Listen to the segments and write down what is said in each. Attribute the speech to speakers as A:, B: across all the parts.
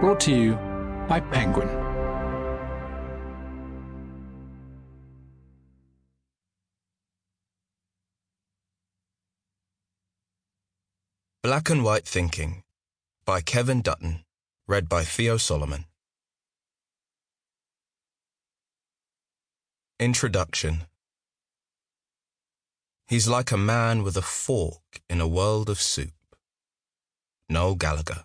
A: Brought to you by Penguin.
B: Black and White Thinking by Kevin Dutton, read by Theo Solomon. Introduction. He's like a man with a fork in a world of soup. Noel Gallagher.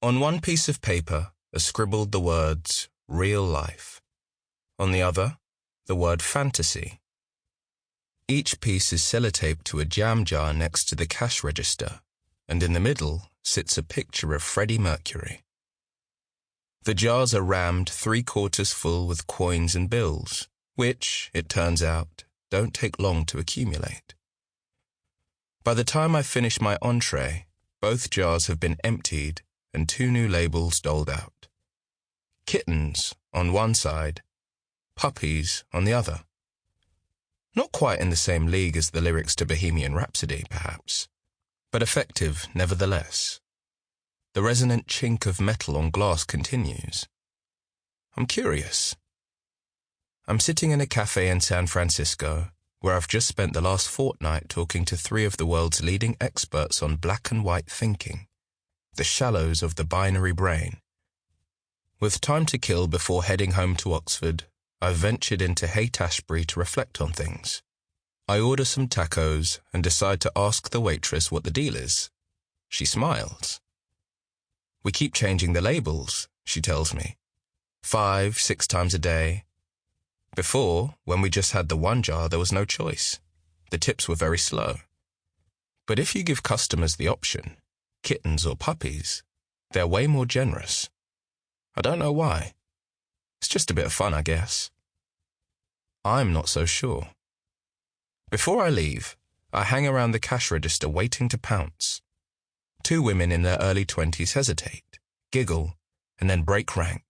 B: On one piece of paper are scribbled the words, real life. On the other, the word fantasy. Each piece is sellotaped to a jam jar next to the cash register, and in the middle sits a picture of Freddie Mercury. The jars are rammed 3/4 full with coins and bills, which, it turns out, don't take long to accumulate. By the time I finish my entree, both jars have been emptied and 2 new labels doled out. Kittens on one side, puppies on the other. Not quite in the same league as the lyrics to Bohemian Rhapsody, perhaps, but effective nevertheless. The resonant chink of metal on glass continues. I'm curious. I'm sitting in a cafe in San Francisco, where I've just spent the last fortnight talking to 3 of the world's leading experts on black and white thinking, the shallows of the binary brain. With time to kill before heading home to Oxford, I've ventured into Haight-Ashbury to reflect on things. I order some tacos and decide to ask the waitress what the deal is. She smiles. We keep changing the labels, she tells me. 5, 6 times a day. Before, when we just had the one jar, there was no choice. The tips were very slow. But if you give customers the option, kittens or puppies, they're way more generous. I don't know why. It's just a bit of fun, I guess. I'm not so sure. Before I leave, I hang around the cash register waiting to pounce. 2 women in their early 20s hesitate, giggle, and then break rank.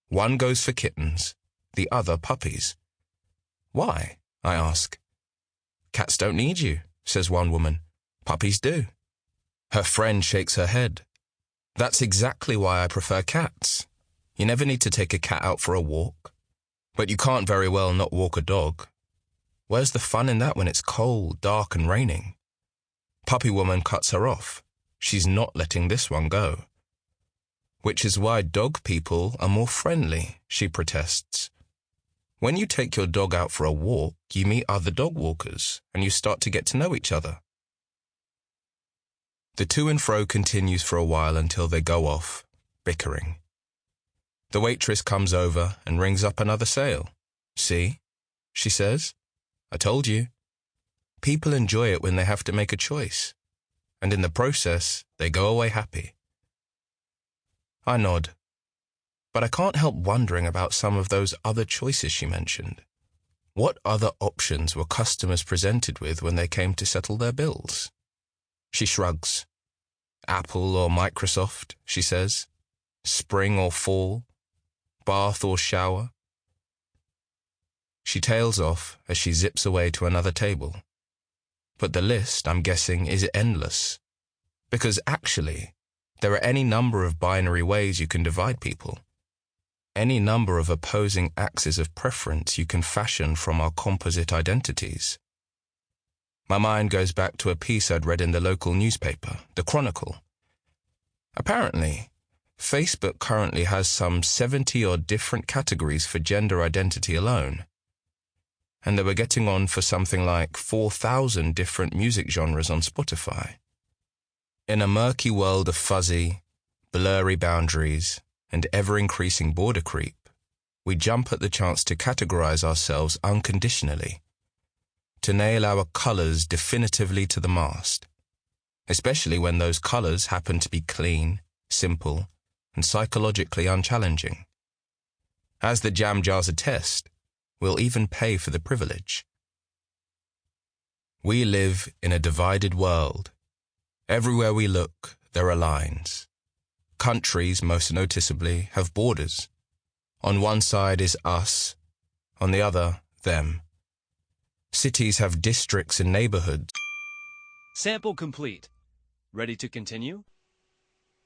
B: One goes for kittens, the other puppies. Why? I ask. Cats don't need you, says one woman. Puppies do. Her friend shakes her head. That's exactly why I prefer cats. You never need to take a cat out for a walk. But you can't very well not walk a dog. Where's the fun in that when it's cold, dark, and raining? Puppy woman cuts her off. She's not letting this one go. Which is why dog people are more friendly, she protests. When you take your dog out for a walk, you meet other dog walkers, and you start to get to know each other. The to and fro continues for a while until they go off, bickering. The waitress comes over and rings up another sale. See, she says, I told you. People enjoy it when they have to make a choice, and in the process, they go away happy. I nod, but I can't help wondering about some of those other choices she mentioned. What other options were customers presented with when they came to settle their bills? She shrugs. Apple or Microsoft, she says. Spring or fall. Bath or shower. She tails off as she zips away to another table. But the list, I'm guessing, is endless. Because actually, there are any number of binary ways you can divide people. Any number of opposing axes of preference you can fashion from our composite identities. My mind goes back to a piece I'd read in the local newspaper, The Chronicle. Apparently, Facebook currently has some 70-odd different categories for gender identity alone. And they were getting on for something like 4,000 different music genres on Spotify. In a murky world of fuzzy, blurry boundaries and ever-increasing border creep, we jump at the chance to categorize ourselves unconditionally, to nail our colors definitively to the mast, especially when those colors happen to be clean, simple, and psychologically unchallenging. As the jam jars attest, we'll even pay for the privilege. We live in a divided world. Everywhere we look, there are lines. Countries, most noticeably, have borders. On one side is us, on the other, them. Cities have districts and neighborhoods.
C: Sample complete. Ready to continue?